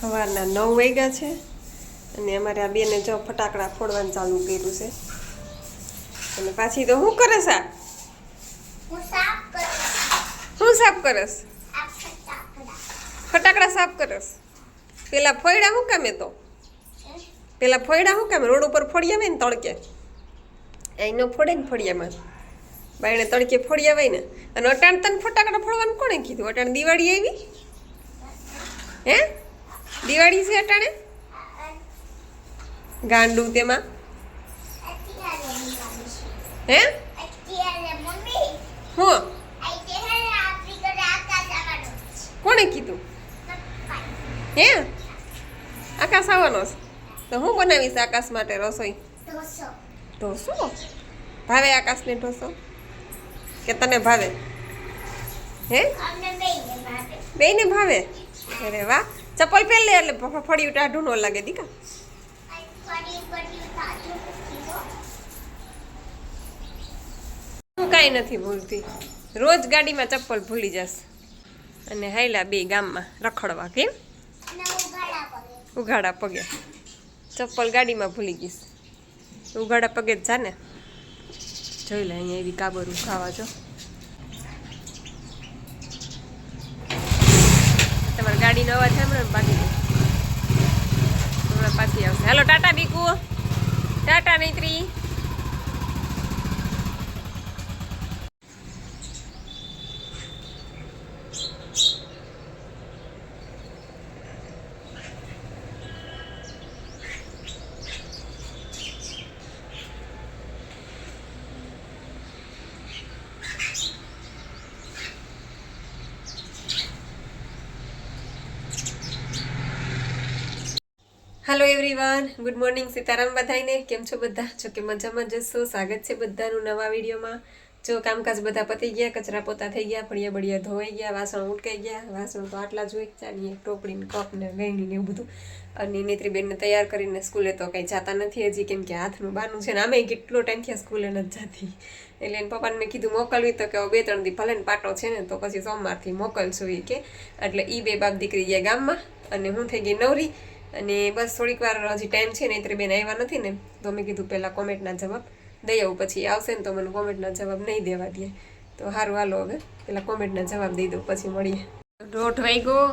સવારના 9 વાગ્યા છે અને અમારે આ બેને જો ફટાકડા ફોડવાનું ચાલુ કર્યું છે અને પાછી તો શું કરે છે? હું સાફ કરસ? ફટાકડા સાફ કરસ? પેલા ફોયડા શું કામે? તો પેલા ફોયડા શું કામે? રોડ ઉપર ફોડી આવે ને તડકે, અહીંનો ફોડે ને ફળિયામાં બાયણે તડકે ફોડી આવે ને. અને અટાણ તને ફટાકડા ફોડવાનું કોણે કીધું? અટાણ દિવાળી આવી? હે દિવાળી છે અટાણે? ગાંડું તેમાં હે હું કોણે કીધું? હે આકાશ આવવાનો છે તો હું બનાવીશ આકાશ માટે રસોઈ? ઢોસો ભાવે આકાશને? ઢોસો કે તને ભાવે? હે બેયને ભાવે? અરે વાહ, ચપ્પલ પહેર લે એટલે ફળિયું ટાઢું ન લાગે દીકા. હું કાંઈ નથી ભૂલતી, રોજ ગાડીમાં ચપ્પલ ભૂલી જશ. અને હાયલા બે ગામમાં રખડવા. કેમ? ઉઘાડા પગે. ચપ્પલ ગાડીમાં ભૂલી ગઈશ, ઉઘાડા પગે જ જાને. જોઈ લે અહીંયા એવી કાબરું ખાવા. જો તમારી ગાડીનો અવાજ સાંભળે ને ભાગી જાય. હમણાં પાછી આવશે. હાલો ta ta Biku, ta ta Naitri. Hello everyone, good morning, Sitaram બધાઈને. કેમ છો બધા? જો કે મજામાં જશો. સ્વાગત છે બધાનું નવા વિડીયોમાં. જો કામકાજ બધા પતી ગયા, કચરા પોતા થઈ ગયા, ફળિયા બળિયા ધોવાઈ ગયા, વાસણ ઉટકાઈ ગયા. વાસણ તો આટલા જ હોય, ચાની ટોપડીને કપ ને ગયણી ને એવું બધું. અને નેત્રીબેનને તૈયાર કરીને સ્કૂલે તો કંઈ જતા નથી હજી, કેમ કે હાથનું બાનું છે ને. આમે કેટલો ટાઈમ થયા સ્કૂલે નથી જતી. એટલે એને પપ્પાને મેં કીધું મોકલવી, તો કે 2-3 દી ભલે ને પાટો છે ને તો પછી સોમવારથી મોકલશું એ કે. એટલે એ બે બાપ દીકરી ગયા ગામમાં અને હું થઈ ગઈ નવરી. અને બસ થોડીક વાર હજી ટાઈમ છે ને, નેત્રીબેન આવ્યા નથી ને, તો મેં કીધું પહેલાં કોમેન્ટના જવાબ દઈ આવું, પછી આવશે ને તો મને કોમેન્ટના જવાબ નહીં દેવા દે. તો સારું હાલો, હવે પહેલાં કોમેન્ટના જવાબ દઈ દઉં પછી મળીએ. 1:30 વાગ્યો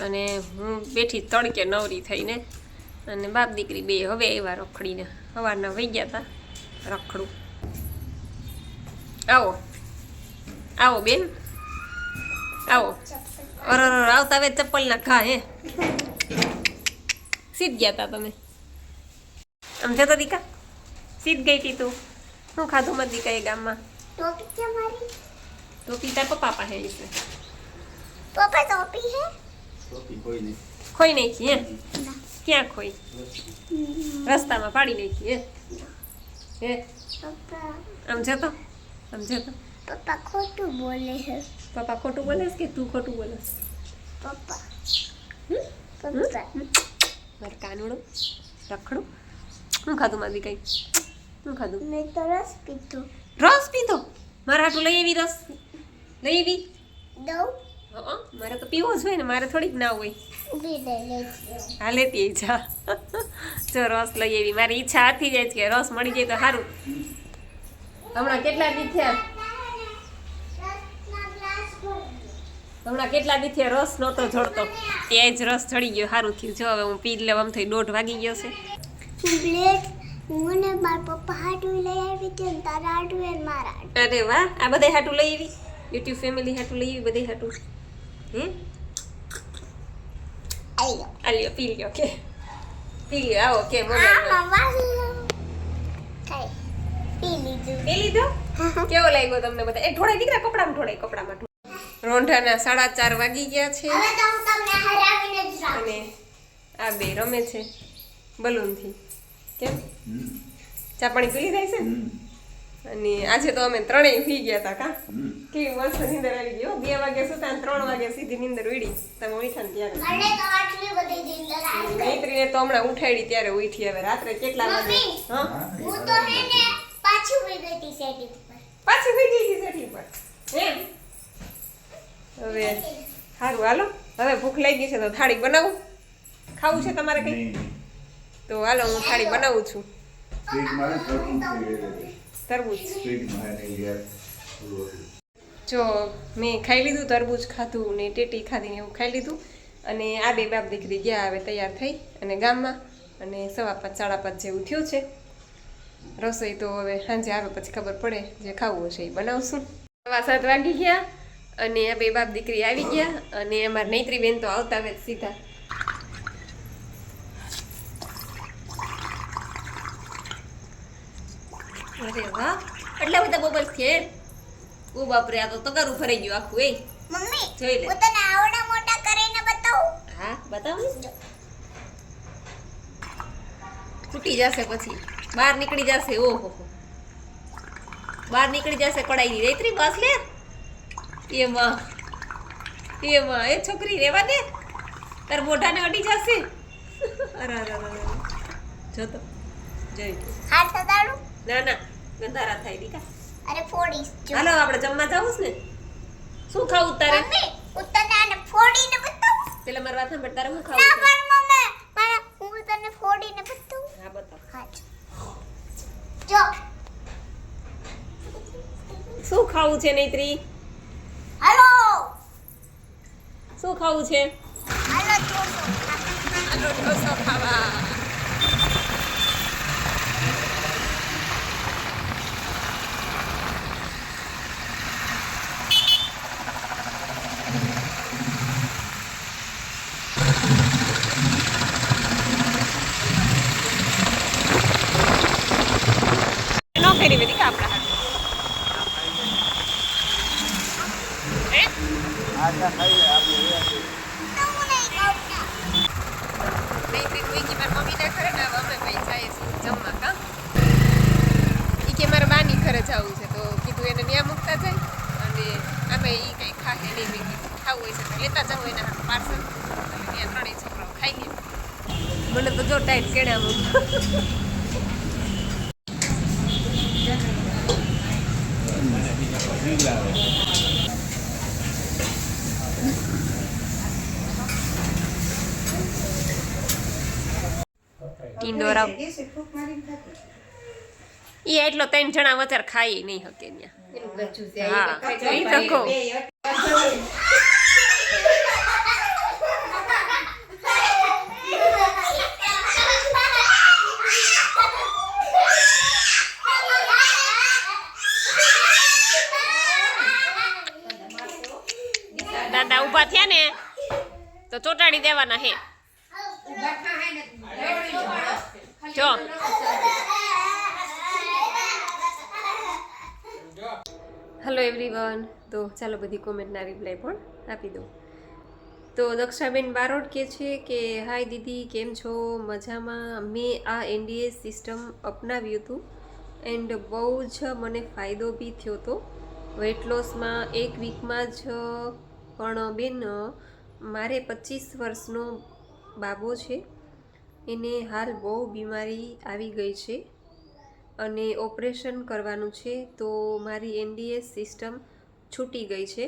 અને હું બેઠી તડકે નવરી થઈને. અને બાપ દીકરી બે હવે એવા રખડીને સવારના વહી ગયા હતા રખડું. આવો આવો બેન, આવો. અર આવતા હવે ચપ્પલના ઘા. હે સીધ ગયા તા તમે? આમ જતો દીકા સીધ ગઈ હતી તું? શું ખાધું મત દીકા એ ગામમાં? ટોપી તાર પપ્પા પાસે છે. પપ્પા ટોપી હે? ટોપી કોઈ નહીં. ખોઈ નાખી? હે ક્યાં ખોઈ? રસ્તામાં પાડી નાખી? હે પપ્પા આમ જતો, આમ જતો. પપ્પા ખોટું બોલે છે. પપ્પા ખોટું બોલે કે તું ખોટું બોલે? પપ્પા પપ્પા મારે કાનુડું રખડું. શું ખાધું મારી કઈ? શું ખાધું? મેં તો રસ પીધો. રસ પીધો? મારે હાટું લઈ આવી રસ? લઈ આવી દઉં? મારે તો પીવો જ હોય ને, મારે થોડીક ના હોય. હા લેતી જા. જો રસ લઈ આવી, મારી ઈચ્છા હતી જાય કે રસ મળી જાય તો સારું. હમણાં કેટલા દી થયા? હમણાં કેટલા દી થયા રસ નહોતો જડતો, એ જ રસ ચડી ગયો. સારું થયું. જો હવે હું પી લેવા થઈ 1:30 વાગી ગયો છે. મને મારા પપ્પા હાટું લઈ આવી હતી ને તારા હાટું ને મારા હાટું. અરે વાહ, આ બધા હાટું લઈ આવી? યુટ્યુબ ફેમિલી હાટું લઈ આવી? બધા હાટું? હે આલ્યો પી લ્યો કે પી લ્યો. આવો કે પી લીધું. પી લીધો? કેવો લાગ્યો તમને બધા? એ ઢોળાય દીકરા, કપડામાં ઢોળાય, કપડામાં. રોંઢાના 4:30 વાગી ગયા છે અને આ બે રમે છે બલૂનથી. કેમ ચા પાણી પી લીધા છે? અને આજે તો અમે ત્રણેય પી ગયા હતા. કા કેવી મસ્ત નીંદર આવી ગઈ. 2 વાગે સુતા અને 3 વાગે સીધી નીંદર ઉડી. તમે ઉઠ્યા ને ત્યારે મૈત્રીને તો હમણાં ઉઠાડી ત્યારે ઉઠી. હવે રાત્રે કેટલા વાગે? હા હું તો હે ને પાછી ઉઈ ગઈ હતી સેટિંગ પર. પાછી ઉઈ ગઈ હતી સેટિંગ પર? હે હવે સારું હાલો, હવે ભૂખ લાગી છે તો થાળી બનાવું. ખાવું છે તમારે કંઈ? તો હાલો હું થાળી બનાવું છું. તરબૂચ જો મેં ખાઈ લીધું, તરબૂચ ખાધું ને ટેટી ખાધી ને એવું ખાઈ લીધું. અને આ બે બાપ દીકરી ગયા હવે તૈયાર થઈ અને ગામમાં, અને 5:15 5:30 જેવું થયું છે. રસોઈ તો હવે સાંજે આવે પછી ખબર પડે, જે ખાવું હશે એ બનાવશું. 7:15 વાગી ગયા અને આ બે બાપ દીકરી આવી ગયા અને અમારા નૈત્રી બેન તો આવતા આવે સીધા. અરે વાહ, એટલા બધા બબલ્સ છે. ઓ બાપરે, આ તો તગારું ભરાઈ ગયું આખું. એ મમ્મી જોઈ લે. હું તને આવડા મોટા કરીને બતાવું. હા બતાવ ને. તૂટી જશે પછી, બહાર નીકળી જશે. ઓહો, બહાર નીકળી જશે કડાઈની. રેતરી બસ લે. એમાં એ છોકરી રેવા દે, તાર મોઢાને અડી જશે. અરે અરે અરે, જો તો જઈ. હાથ સદાડું. ના ના, ગંધારા થાય દીકા. અરે ફોડીશ જો. હાલો આપણે જમવા જાવું છે ને. શું ખાવું તારે? મમ્મી હું તને આને ફોડીને બતાવું. પેલા મારા વાત સાંભળ, તારે શું ના ખાવું છે? પણ મમ્મી હું તને ફોડીને બતાવું. હા બતાવ. હા જો. શું ખાવું છે નૈત્રી? હાલો શું ખાવું છે? હાલો ઢોસો. હાલો ઢોસો ખાવા. નો કરી વેદી કા આપણા હે તો હું નહીં ખાઉં ના. નૈત્રી કોઈ કે મારા મમ્મીના ઘરે ને હવે અમે ભાઈ જાય છે જમવા. કા ઈ કે મારા બાની ઘરે જવું છે, તો કીધું એને ત્યાં મૂકતા જાય અને અમે ઈ કંઈ ખાહે નહીં. મેં કીધું ખાવું હોય છે તો લેતા જાવ એના પાર્સલ, અને ત્યાં ત્રણેય છોકરાઓ ખાઈ લે. મને તો જો ટાઈટ કેળા ઇન્ડોર આવ. ઈ એટલો 3 જણા વચાર ખાઈ નહીં હકે ત્યાં. હા ઈ તો કહું. દાદા ઊભા થયા ને તો ચોટાડી દેવાના હે. જો હેલો એવરીવન, તો ચાલો બધી કોમેન્ટના રિપ્લાય પણ આપી દઉં. તો દક્ષાબેન બારોટ કહે છે કે હાય દીદી કેમ છો? મજામાં. મેં આ એનડીએ સિસ્ટમ અપનાવ્યું હતું એન્ડ બહુ જ મને ફાયદો બી થયો હતો વેટ લોસમાં 1 વીકમાં જ. પણ બેન મારે 25 વર્ષનો બાબો છે, એને હાલ બહુ બીમારી આવી ગઈ છે અને ઓપરેશન કરવાનું છે. તો મારી એનડીએસ સિસ્ટમ છૂટી ગઈ છે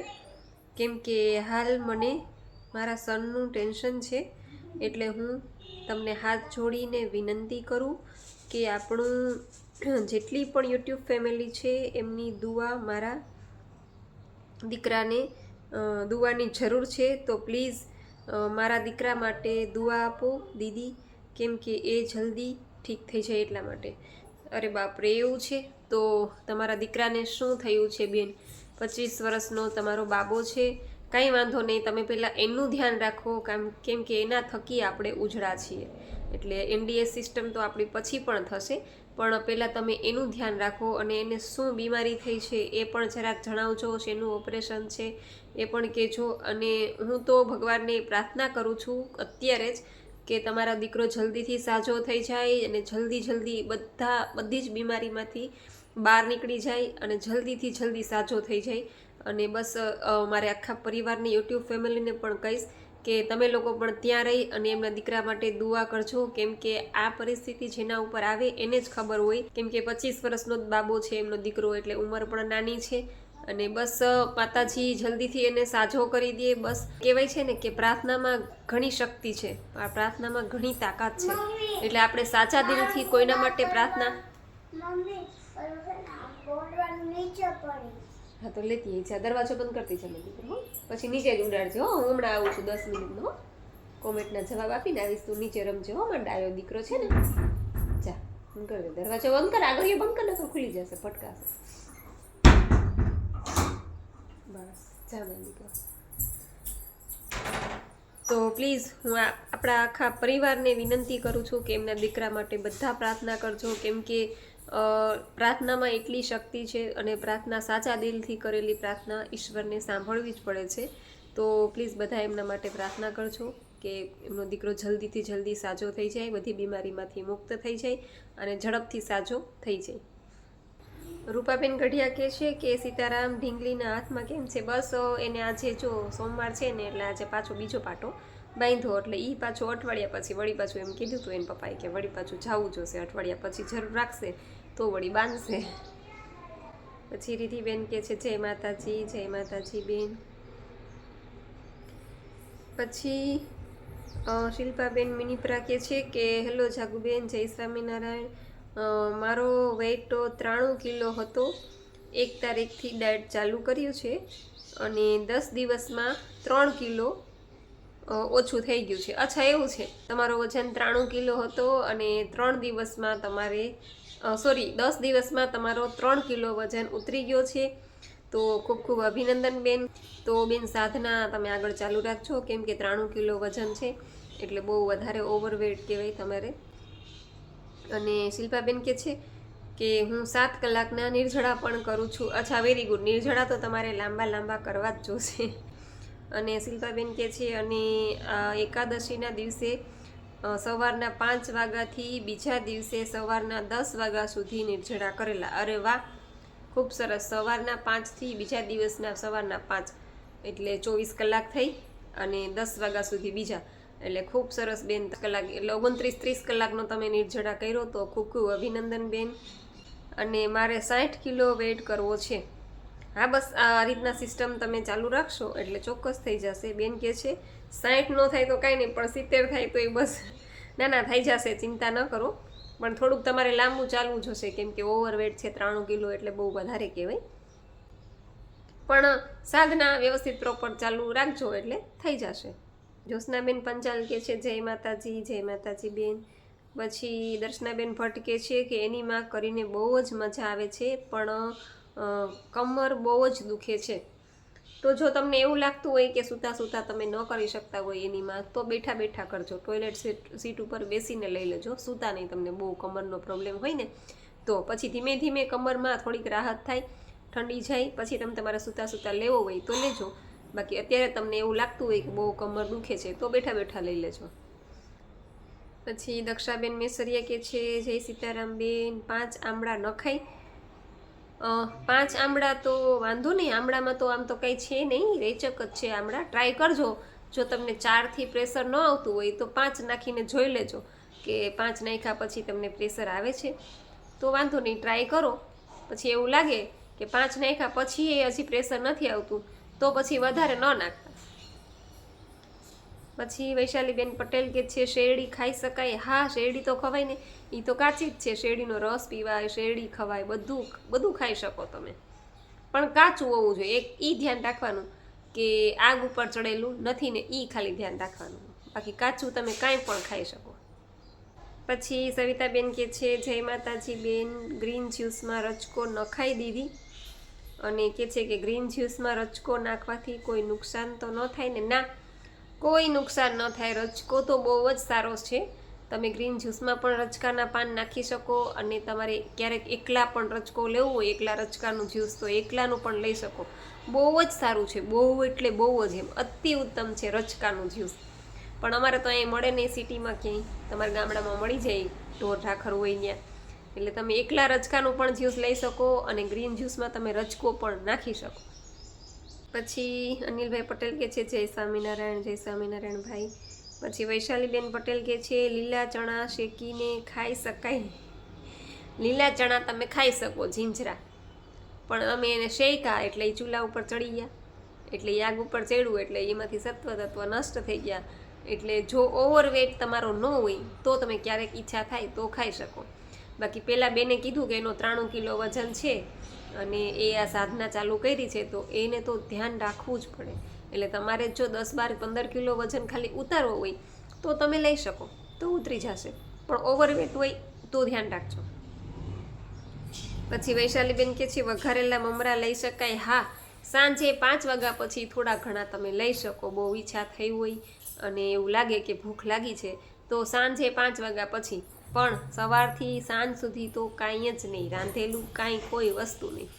કેમ કે હાલ મને મારા સનનું ટેન્શન છે. એટલે હું તમને હાથ જોડીને વિનંતી કરું કે આપણું જેટલી પણ યુટ્યુબ ફેમિલી છે એમની દુઆ, મારા દીકરાને દુઆની જરૂર છે. તો પ્લીઝ મારા દીકરા માટે દુઆ આપો દીદી, કેમ કે એ જલ્દી ઠીક થઈ જાય એટલા માટે. અરે બાપરે, એવું છે? તો તમારા દીકરાને શું થયું છે બેન? 25 વર્ષનો તમારો બાબો છે, કાંઈ વાંધો નહીં. તમે પહેલાં એનું ધ્યાન રાખો, કેમ કે એના થકી આપણે ઉજળા છીએ. એટલે એનડીએસ સિસ્ટમ તો આપણી પછી પણ થશે, પણ પહેલાં તમે એનું ધ્યાન રાખો. અને એને શું બીમારી થઈ છે એ પણ જરાક જણાવજો. શેનું ઓપરેશન છે એ પણ કહેજો. અને હું તો ભગવાનને પ્રાર્થના કરું છું અત્યારે જ કે તમારા દીકરો જલ્દીથી સાજો થઈ જાય અને જલ્દી બધી જ બીમારીમાંથી બહાર નીકળી જાય અને જલ્દી સાજો થઈ જાય. અને બસ મારે આખા પરિવારની યુટ્યુબ ફેમિલીને પણ કહીશ કે તમે લોકો પણ ત્યાં રહી અને એમના દીકરા માટે દુઆ કરજો, કેમ કે આ પરિસ્થિતિ જેના ઉપર આવે એને જ ખબર હોય. કેમ કે 25 વર્ષનો જ બાબો છે એમનો દીકરો, એટલે ઉંમર પણ નાની છે અને બસ માતાજી જલ્દીથી એને સાજો કરી દે. બસ કહેવાય છે ને કે પ્રાર્થનામાં ઘણી શક્તિ છે, આ પ્રાર્થનામાં ઘણી તાકાત છે. એટલે આપણે સાચા દિલથી કોઈના માટે પ્રાર્થના મમ્મી ઓલું છે ને આ બોલવાનું નીચે પડી. હા તો લેતી છે. દરવાજો બંધ કરતી છે દીકરો, હો પછી નીચે જ ઉડાડજો. હો હું હમણાં આવું છું 10 મિનિટનો. કોમેન્ટના જવાબ આપીને આવીશ. તું નીચે રમજો. હો મારો ડાયો દીકરો છે ને. જા બંધ કરી દે દરવાજો. બંધ કર, આગળ બંધ કર, નકર ખુલી જશે, ફટકાશે. બસ જા મારો દીકરો. તો પ્લીઝ હું આપણા આખા પરિવારને વિનંતી કરું છું કે એમના દીકરા માટે બધા પ્રાર્થના કરજો, કેમ કે પ્રાર્થનામાં એટલી શક્તિ છે અને પ્રાર્થના સાચા દિલથી કરેલી પ્રાર્થના ઈશ્વરને સાંભળવી જ પડે છે. તો પ્લીઝ બધા એમના માટે પ્રાર્થના કરજો કે એમનો દીકરો જલ્દીથી જલ્દી સાજો થઈ જાય, બધી બીમારીમાંથી મુક્ત થઈ જાય અને ઝડપથી સાજો થઈ જાય. રૂપાબેન ગઢિયા કહે છે કે સીતારામ ઢીંગલીના હાથમાં કેમ છે? બસ એને આજે જો સોમવાર છે ને એટલે આજે પાછો બીજો પાટો બાંધ્યો, એટલે એ પાછું અઠવાડિયા પછી વળી પાછું એમ કીધું હતું એને પપ્પાએ કે વળી પાછું જવું જોશે, અઠવાડિયા પછી જરૂર રાખશે તો વળી બાંધશે. પછી રીધિબેન કહે છે જય માતાજી, જય માતાજી બેન. પછી શિલ્પાબેન મિનિપરા કહે છે કે હેલો જાગુબેન, જય સ્વામિનારાયણ. મારો વેઇટ 93 કિલો હતો. 1 તારીખથી ડાયટ ચાલુ કર્યું છે અને 10 દિવસમાં 3 કિલો ઓછું થઈ ગયું છે. અચ્છા એવું છે, તમારો વજન 93 કિલો હતો અને 3 દિવસમાં તમારે 10 દિવસમાં તમારો 3 કિલો વજન ઉતરી ગયો છે. તો ખૂબ ખૂબ અભિનંદન બેન. તો બેન સાધના તમે આગળ ચાલુ રાખજો, કેમ કે 93 કિલો વજન છે એટલે બહુ વધારે ઓવરવેટ કહેવાય તમારે. અને શિલ્પાબેન કહે છે કે હું 7 કલાકના નિર્જળા પણ કરું છું. અચ્છા વેરી ગુડ. નિર્જળા તો તમારે લાંબા કરવા જ જોશે. અને શિલ્પાબેન કહે છે અને એકાદશીના દિવસે સવારના 5 વાગ્યાથી બીજા દિવસે સવારના 10 વાગ્યા સુધી નિર્જળા કરેલા. અરે વાહ, ખૂબ સરસ. સવારના 5થી બીજા દિવસના સવારના 5 એટલે 24 કલાક થઈ અને 10 વાગ્યા સુધી બીજા, એટલે ખૂબ સરસ બેન. કલાક એટલે 29-30 કલાકનો તમે નિર્જળા કર્યો, તો ખૂબ ખૂબ અભિનંદન બેન. અને મારે 60 કિલો વેઇટ કરવો છે. હા બસ આ રીતના સિસ્ટમ તમે ચાલુ રાખશો એટલે ચોક્કસ થઈ જશે. બેન કહે છે 60 ન થાય તો કાંઈ નહીં, પણ 70 થાય તો એ બસ ના થઈ જશે, ચિંતા ન કરો. પણ થોડુંક તમારે લાંબુ ચાલવું જોશે, કેમ કે ઓવરવેટ છે 93 કિલો એટલે બહુ વધારે કહેવાય. પણ સાધના વ્યવસ્થિત પ્રોપર ચાલુ રાખજો એટલે થઈ જશે. જ્યોત્સનાબેન પંચાલ કહે છે જય માતાજી, જય માતાજી બેન. પછી દર્શનાબેન ભટ્ટ કહે છે કે એની માં કરીને બહુ જ મજા આવે છે, પણ કમર બહુ જ દુખે છે. તો જો તમને એવું લાગતું હોય કે સૂતા તમે ન કરી શકતા હોય એની માં, તો બેઠા કરજો. ટોયલેટ સીટ ઉપર બેસીને લઈ લેજો, સૂતા નહીં. તમને બહુ કમરનો પ્રોબ્લેમ હોય ને તો પછી ધીમે ધીમે કમરમાં થોડીક રાહત થાય, ઠંડી જાય, પછી તમે તમારે સૂતા લેવો હોય તો લેજો. બાકી અત્યારે તમને એવું લાગતું હોય કે બહુ કમર દુખે છે તો બેઠા લઈ લેજો. પછી દક્ષાબેન મેસરિયા કહે છે જય સીતારામ બેન, 5 આમળા ન ખાય? 5 આમળા તો વાંધો નહીં, આમળામાં તો આમ તો કંઈ છે નહીં, રેચક જ છે આમળા. ટ્રાય કરજો. જો તમને 4થી પ્રેશર ન આવતું હોય તો 5 નાખીને જોઈ લેજો કે 5 નાખ્યા પછી તમને પ્રેશર આવે છે તો વાંધો નહીં, ટ્રાય કરો. પછી એવું લાગે કે 5 નાખ્યા પછી એ હજી પ્રેશર નથી આવતું તો પછી વધારે ન નાખતા. પછી વૈશાલીબેન પટેલ કે છે શેરડી ખાઈ શકાય? હા શેરડી તો ખવાય ને, એ તો કાચી જ છે. શેરડીનો રસ પીવાય, શેરડી ખવાય, બધું ખાઈ શકો તમે, પણ કાચું હોવું જોઈએ. એક ધ્યાન રાખવાનું કે આગ ઉપર ચડેલું નથી ને, ખાલી ધ્યાન રાખવાનું. બાકી કાચું તમે કાંઈ પણ ખાઈ શકો. પછી સવિતાબેન કે છે જય માતાજી બેન, ગ્રીન જ્યુસમાં રચકો નખાઈ દીધી અને કે છે કે ગ્રીન જ્યુસમાં રચકો નાખવાથી કોઈ નુકસાન તો ન થાય ને? ના, કોઈ નુકસાન ન થાય. રચકો તો બહુ જ સારો છે. તમે ગ્રીન જ્યુસમાં પણ રચકાના પાન નાખી શકો અને તમારે ક્યારેક એકલા પણ રચકો લેવું હોય, એકલા રચકાનું જ્યુસ, તો એકલાનું પણ લઈ શકો. બહુ જ સારું છે, બહુ એટલે બહુ જ, એમ અતિ ઉત્તમ છે રચકાનું જ્યુસ. પણ અમારે તો અહીં મળે નહીં સિટીમાં, ક્યાંય તમારા ગામડામાં મળી જાય, ઢોર ઢાખર હોય ત્યાં, એટલે તમે એકલા રચકાનું પણ જ્યુસ લઈ શકો અને ગ્રીન જ્યુસમાં તમે રચકો પણ નાખી શકો. પછી અનિલભાઈ પટેલ કે છે જય સ્વામિનારાયણ, જય સ્વામિનારાયણ ભાઈ. પછી વૈશાલીબેન પટેલ કે છે લીલા ચણા શેકીને ખાઈ શકાય? લીલા ચણા તમે ખાઈ શકો, જીંજરા. પણ અમે એને શેક્યા એટલે એ ચૂલા ઉપર ચડી ગયા, એટલે એ આગ ઉપર ચડ્યું એટલે એમાંથી સત્વ તત્વ નષ્ટ થઈ ગયા. એટલે જો ઓવરવેટ તમારો ન હોય તો તમે ક્યારેક ઈચ્છા થાય તો ખાઈ શકો. બાકી પહેલાં બેને કીધું કે એનો 93 કિલો વજન છે અને એ આ સાધના ચાલુ કરી છે, તો એને તો ધ્યાન રાખવું જ પડે. એટલે તમારે જો 10, 12, 15 કિલો વજન ખાલી ઉતારવો હોય તો તમે લઈ શકો, તો ઉતરી જશે. પણ ઓવરવેટ હોય તો ધ્યાન રાખજો. પછી વૈશાલીબેન કે છે વઘારેલા મમરા લઈ શકાય? હા, સાંજે 5 વાગ્યા પછી થોડા ઘણા તમે લઈ શકો. બહુ ઈચ્છા થઈ હોય અને એવું લાગે કે ભૂખ લાગી છે તો સાંજે 5 વાગ્યા પછી, પણ સવારથી સાંજ સુધી તો કાંઈ જ નહીં, રાંધેલું કાંઈ કોઈ વસ્તુ નહીં.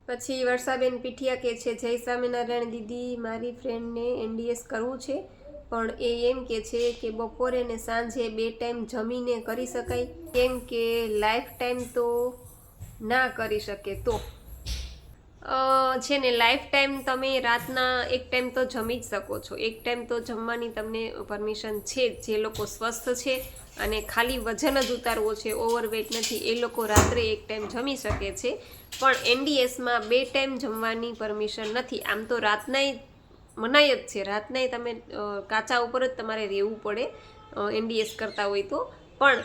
પછી વર્ષાબેન પીઠિયા કે છે જય સ્વામિનારાયણ દીદી, મારી ફ્રેન્ડને NDS કરવું છે પણ એ એમ કે છે કે બપોરે ને સાંજે 2 ટાઈમ જમીને કરી શકાય, કેમ કે લાઈફ ટાઈમ તો ના કરી શકે. તો છે ને લાઈફ ટાઈમ તમે રાતના 1 ટાઈમ તો જમી જ શકો છો. 1 ટાઈમ તો જમવાની તમને પરમિશન છે. જે લોકો સ્વસ્થ છે અને ખાલી વજન જ ઉતારવો છે, ઓવરવેટ નથી, એ લોકો રાત્રે 1 ટાઈમ જમી શકે છે. પણ NDSમાં 2 ટાઈમ જમવાની પરમિશન નથી. આમ તો રાતનાય મનાય જ છે, રાતનાય તમે કાચા ઉપર જ તમારે રહેવું પડે NDS કરતા હોય તો. પણ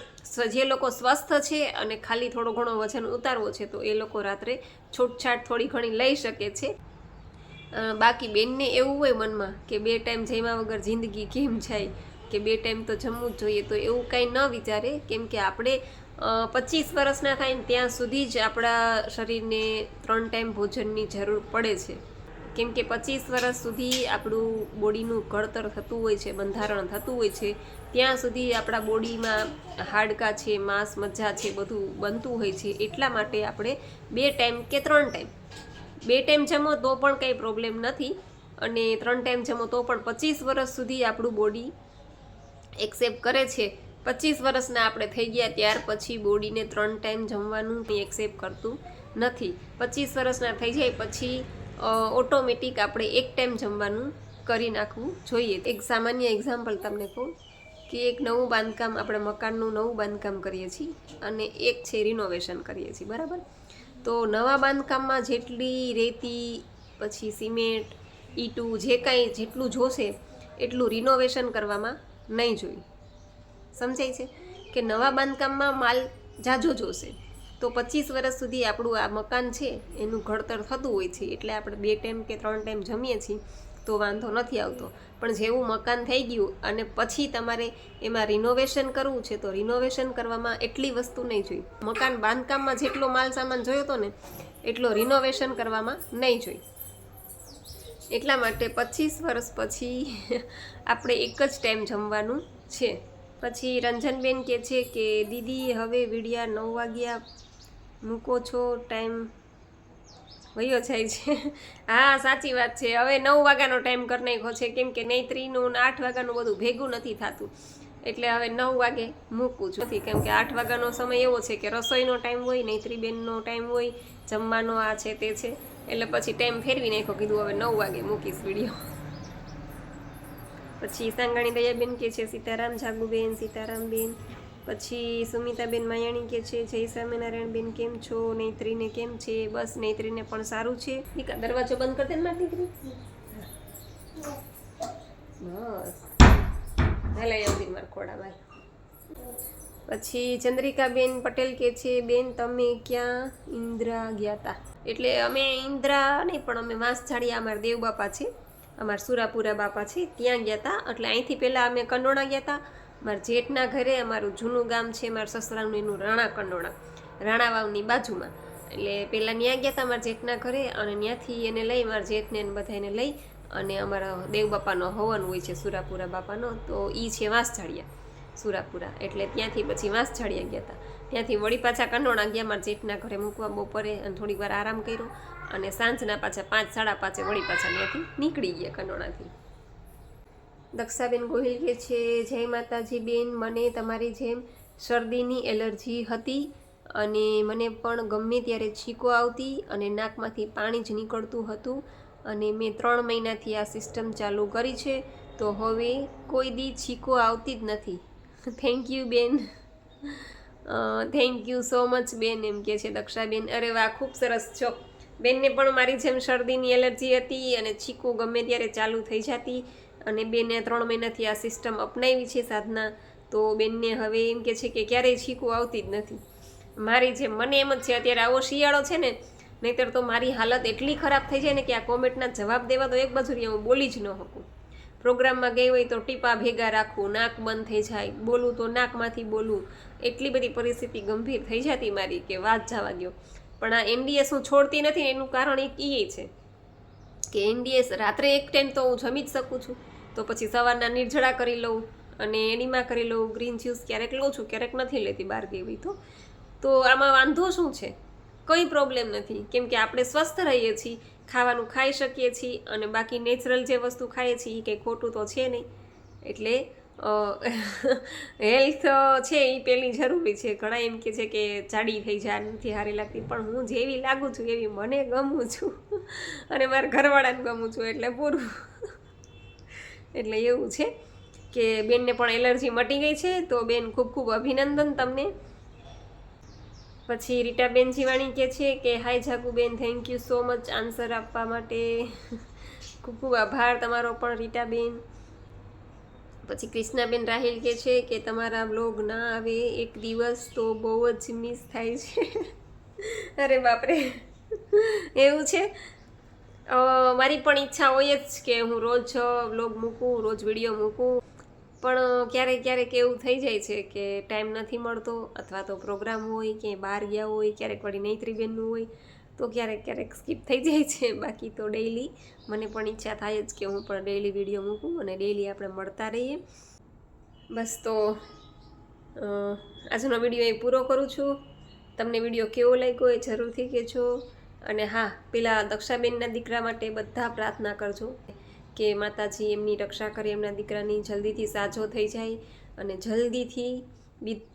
જે લોકો સ્વસ્થ છે અને ખાલી થોડો ઘણો વજન ઉતારવો છે તો એ લોકો રાત્રે છૂટછાટ થોડી ઘણી લઈ શકે છે. બાકી બેનને એવું હોય મનમાં કે 2 ટાઈમ જમ્યા વગર જિંદગી કેમ જાય, કે 2 ટાઈમ તો જમવું જ જોઈએ, તો એવું કાંઈ ન વિચારે. કેમ કે આપણે 25 વર્ષના થાય ને ત્યાં સુધી જ આપણા શરીરને 3 ટાઈમ ભોજનની જરૂર પડે છે. કેમ કે 25 વર્ષ સુધી આપણું બોડીનું ઘડતર થતું હોય છે, બંધારણ થતું હોય છે, ત્યાં સુધી આપણા બોડીમાં હાડકાં છે, માંસ મજ્જા છે, બધું બનતું હોય છે. એટલા માટે આપણે 2 ટાઈમ કે 3 ટાઈમ, 2 ટાઈમ જમો તો પણ કંઈ પ્રોબ્લેમ નથી અને 3 ટાઈમ જમો તો પણ 25 વર્ષ સુધી આપણું બોડી એક્સેપ્ટ કરે છે. 25 વર્ષના આપણે થઈ ગયા ત્યાર પછી બોડીને 3 ટાઈમ જમવાનું કંઈ એક્સેપ્ટ કરતું નથી. 25 વર્ષના થઈ જાય પછી ઓટોમેટિક આપણે 1 ટાઈમ જમવાનું કરી નાખવું જોઈએ. એક સામાન્ય એક્ઝામ્પલ તમને કહું કે એક નવું બાંધકામ, આપણે મકાનનું નવું બાંધકામ કરીએ છીએ અને એક છે રિનોવેશન કરીએ છીએ, બરાબર? તો નવા બાંધકામમાં જેટલી રેતી, પછી સિમેન્ટ, ઈંટું, જે કાંઈ જેટલું જોશે એટલું રિનોવેશન કરવામાં નહીં જોઈએ. સમજાય છે કે નવા બાંધકામમાં માલ ઝાઝો જોશે, તો 25 વર્ષ સુધી આપણું આ મકાન છે એનું ઘડતર થતું હોય છે, એટલે આપણે 2 ટાઈમ કે 3 ટાઈમ જમીએ છીએ તો વાંધો નથી આવતો. પણ જેવું મકાન થઈ ગયું અને પછી તમારે એમાં રિનોવેશન કરવું છે તો રિનોવેશન કરવામાં એટલી વસ્તુ નહીં જોઈએ. મકાન બાંધકામમાં જેટલો માલ સામાન જોયો હતો ને એટલો રિનોવેશન કરવામાં નહીં જોઈએ. એટલા માટે 25 વર્ષ પછી આપણે 1 જ ટાઈમ જમવાનું છે. પછી રંજનબેન કહે છે કે દીદી હવે વિડિયા 9 વાગ્યા મૂકો છો, ટાઈમ વયો જાય છે. હા, સાચી વાત છે. હવે 9 વાગ્યાનો ટાઈમ કરી નાખ્યો છે, કેમ કે નૈત્રીનું 8 વાગ્યાનું બધું ભેગું નથી થતું, એટલે હવે 9 વાગે મૂકું છું. કેમ કે 8 વાગ્યાનો સમય એવો છે કે રસોઈનો ટાઈમ હોય, નૈત્રીબેનનો ટાઈમ હોય, જમવાનો આ છે તે છે, એટલે પછી ટાઈમ ફેરવી નાખ્યો, કીધું હવે 9 વાગે મૂકીશ વિડીયો. પછી સાંગાણી દયાબેન કે છે સીતારામ જાગુબેન, સીતારામબેન. પછી સુમિતાબેન માયાણી કે છે જય સ્વામિનારાયણ બેન, કેમ છો? નૈત્રીને કેમ છે? બસ નૈત્રીને પણ સારું છે. દીકા દરવાજો બંધ કરી દે ને મારી દીકરી. બસ હાલે આવતી મારા ખોડામાં. પછી ચંદ્રિકાબેન પટેલ કે છે બેન તમે ક્યાં ઇન્દ્રા ગયા હતા? એટલે અમે ઇન્દ્રા નહીં પણ અમે વાંસજાળિયા, અમારા દેવ બાપા છે, અમારા સુરાપુરા બાપા છે, ત્યાં ગયા હતા. એટલે અહીંથી પહેલાં અમે કંડોણા ગયા હતા, મારા જેઠના ઘરે. અમારું જૂનું ગામ છે મારા સસરાનું, એનું રાણા કંડોણા, રાણાવાવની બાજુમાં. એટલે પહેલાં ત્યાં ગયા હતા મારા જેઠના ઘરે અને ત્યાંથી એને લઈ, મારા જેઠને એને બધાને લઈ અને અમારા દેવ બાપાનો હવન હોય છે સુરાપુરા બાપાનો, તો એ છે વાંસજાળિયા સુરાપુરા. એટલે ત્યાંથી પછી વાંસજાળિયા ગયા હતા. ત્યાંથી વળી પાછા કંડોણા ગયા મારા જેઠના ઘરે મૂકવા બપોરે, અને થોડીક વાર આરામ કર્યો અને સાંજના પાછા 5, 5:30 વળી પાછા ત્યાંથી નીકળી ગયા કંડોણાથી. દક્ષાબેન ગોહિલ કે છે જય માતાજી બેન, મને તમારી જેમ શરદીની એલર્જી હતી અને મને પણ ગમે ત્યારે છીકો આવતી અને નાકમાંથી પાણી જ નીકળતું હતું અને મેં 3 મહિનાથી આ સિસ્ટમ ચાલુ કરી છે, તો હવે કોઈ દી છીકો આવતી જ નથી. થેન્ક યુ બેન. થેન્ક યુ સો મચ બેન, એમ કે છે દક્ષાબેન. અરે વાહ, ખૂબ સરસ છો. બેનને પણ મારી જેમ શરદીની એલર્જી હતી અને છીકું ગમે ત્યારે ચાલુ થઈ જતી, અને બેને 3 મહિનાથી આ સિસ્ટમ અપનાવી છે સાધના. તો બેનને હવે એમ કે છે કે ક્યારેય છીકું આવતી જ નથી. મારી જેમ મને એમ જ છે, અત્યારે આવો શિયાળો છે ને, નહીંતર તો મારી હાલત એટલી ખરાબ થઈ જાય ને કે આ કોમેન્ટના જવાબ દેવા તો એક બાજુ રહ્યા, હું બોલી જ ન શકું. પ્રોગ્રામમાં ગઈ હોય તો ટીપા ભેગા રાખવું, નાક બંધ થઈ જાય, બોલું તો નાકમાંથી બોલું, એટલી બધી પરિસ્થિતિ ગંભીર થઈ જતી મારી કે વાત જવા દો. પણ આ એનડીએસ હું છોડતી નથી, એનું કારણ એક એ છે કે એનડીએસ રાત્રે એક ટાઈમ તો હું જમી જ શકું છું, તો પછી સવારના નિર્જળા કરી લઉં અને એનીમાં કરી લઉં. ગ્રીન જ્યુસ ક્યારેક લઉં છું, ક્યારેક નથી લેતી બહાર ગઈ હોય તો આમાં વાંધો શું છે? કંઈ પ્રોબ્લેમ નથી, કેમ કે આપણે સ્વસ્થ રહીએ છીએ, ખાવાનું ખાઈ શકીએ છીએ, અને બાકી નેચરલ જે વસ્તુ ખાઈએ છીએ એ કંઈ ખોટું તો છે નહીં. એટલે હેલ્થ છે એ પહેલી જરૂરી છે. ઘણા એમ કે છે કે જાડી થઈ જાય, નથી સારી લાગતી, પણ હું જેવી લાગું છું એવી મને ગમું છું અને મારા ઘરવાળાને ગમું છું, એટલે પૂરું. એટલે એવું છે કે બેનને પણ એલર્જી મટી ગઈ છે, તો બેન ખૂબ ખૂબ અભિનંદન તમને. પછી રીટાબેન જીવાણી કહે છે કે હાય જાગુબેન, thank you so much answer આપવા માટે. ખૂબ ખૂબ આભાર તમારો પણ રીટાબેન. પછી કૃષ્ણાબેન રાહિલ કહે છે કે તમારા બ્લોગ ના આવે એક દિવસ તો બહુ જ મિસ થાય છે. અરે બાપરે, એવું છે. મારી પણ ઈચ્છા હોય જ કે હું રોજ બ્લોગ મૂકું, રોજ વિડીયો મૂકું, પણ ક્યારેક ક્યારેક એવું થઈ જાય છે કે ટાઈમ નથી મળતો, અથવા તો પ્રોગ્રામ હોય, ક્યાંય બહાર ગયા હોય, ક્યારેક વળી નૈત્રીબેનનું હોય, તો ક્યારેક ક્યારેક સ્કીપ થઈ જાય છે. બાકી તો ડેઈલી મને પણ ઈચ્છા થાય જ કે હું પણ ડેઈલી વિડીયો મૂકું અને ડેઈલી આપણે મળતા રહીએ. બસ, તો આજનો વિડીયો એ પૂરો કરું છું. તમને વિડીયો કેવો લાગ્યો એ જરૂરથી કહેજો. અને હા, પેલા દક્ષાબેનના દીકરા માટે બધા પ્રાર્થના કરજો કે માતાજી એમની રક્ષા કરે, એમના દીકરાની જલ્દીથી સાજો થઈ જાય અને જલ્દીથી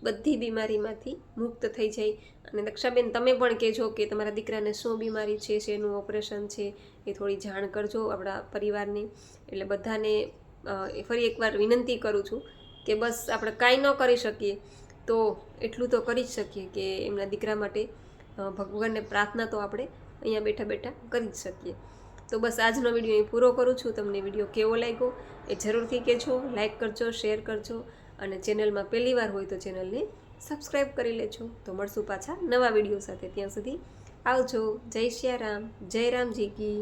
બધી બીમારીમાંથી મુક્ત થઈ જાય. અને દક્ષાબેન, તમે પણ કહેજો કે તમારા દીકરાને શું બીમારી છે, શેનું ઓપરેશન છે, એ થોડી જાણ કરજો આપણા પરિવારને. એટલે બધાને ફરી એકવાર વિનંતી કરું છું કે બસ આપણે કાંઈ ન કરી શકીએ તો એટલું તો કરી જ શકીએ કે એમના દીકરા માટે ભગવાનને પ્રાર્થના તો આપણે અહીંયા બેઠા બેઠા કરી જ શકીએ. તો બસ આજનો વિડીયો અહીં પૂરો કરું છું. તમને વિડીયો કેવો લાગ્યો એ જરૂરથી કહેજો, લાઇક કરજો, શેર કરજો, અને ચેનલમાં પહેલી વાર હોય તો ચેનલને સબસ્ક્રાઈબ કરી લેજો. તો મળશું પાછા નવા વિડીયો સાથે. ત્યાં સુધી આવજો. જય શ્રી રામ, જય રામજી કી.